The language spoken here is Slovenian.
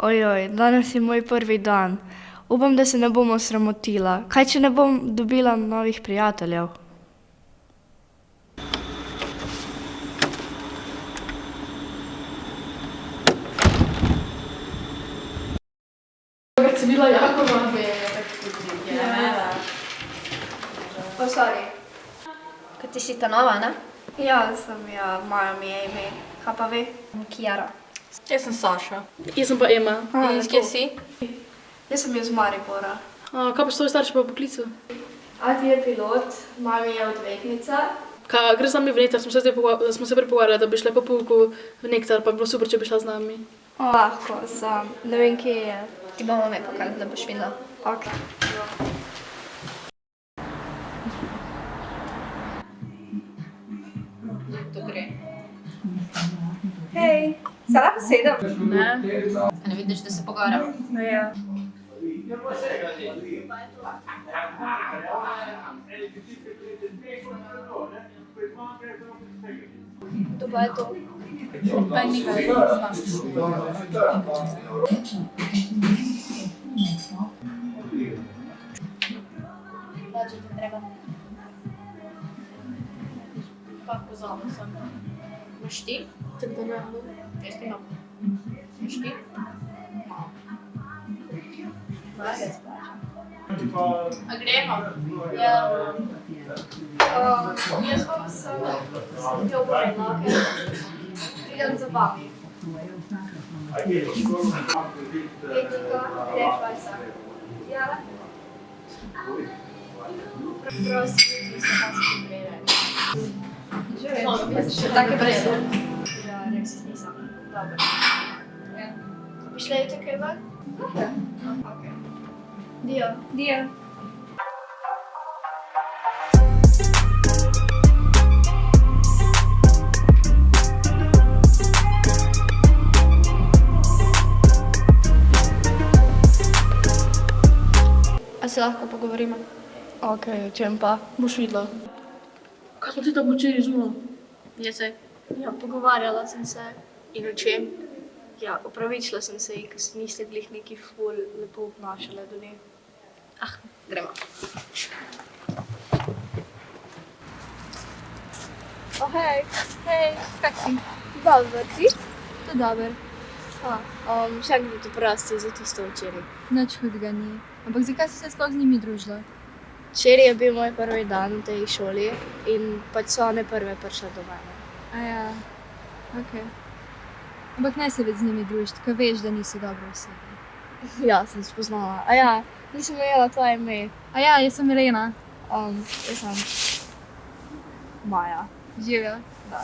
Ojoj, danes je moj prvi dan. Upam, da se ne bom osramotila. Kaj, če ne bom dobila novih prijateljev? Kad si bila jako mlada. Sorry. Kaj ti si ta nova, ne? Ja, sem ja, moja mi je ime. Kaj pa vi? Kiara. Jaz sem Saša. Jaz sem pa Ema. In kje si? Jaz sem iz Maribora. Kaj pa so tvoji starši pa v poklicu? Ati je pilot, mami je odvetnica. Kaj, greš z nami v Nektar, smo se prej pogovarjali, da bi šla po pouku v Nektar, pa bi bilo super, če bi šla z nami. Lahko sem, ne vem, kje je. Ti bomo me pokazali, da boš videla. Ok. To gre. Hej, se lahko sedem? Ne? A ne vidiš, da se pogovarjamo? No ja. To pa je to. Pa je nekaj Dače ti treba. Fak, pozavno sem. Imaš ti? Tako da ne. Jaz ti imam. Imaš ti? A gremo? Ja. Jaz bom samo te obrnila, ok? Pridem za vami. Etika, greš vajsa. Ja. Prosim, ti se pa si prejde. Še take breze. Ja, res nisem. Dobro. Bi šli tukaj ven? Ok. Dio. Dio. A se lahko pogovorimo? Ok, o čem pa? Boš videla. Kaj smo ti tako včeraj zunaj? Jaz se. Ja, pogovarjala sem se. In o čem? Ja, opravičila sem se, ker se niste glih neki ful lepo obnašale do nje. Ah, gremo. O hej, kak si? Dobro, ti? To dober. Še enkrat oprosti za tisto včeraj. Nič hudega ni. Ampak zakaj si se sploh z njimi družila? Včeraj je bil moj prvi dan v tej šoli in pač so one prve prišle do mene. Aja, okej. Ampak ne se več z njimi družiti, ko veš, da niso dobre osebe. Ja, sem spoznala. A ja, nisem imela tvoje ime. Aja, jaz sem Irena. Jaz sem Maja. Živjo. Da.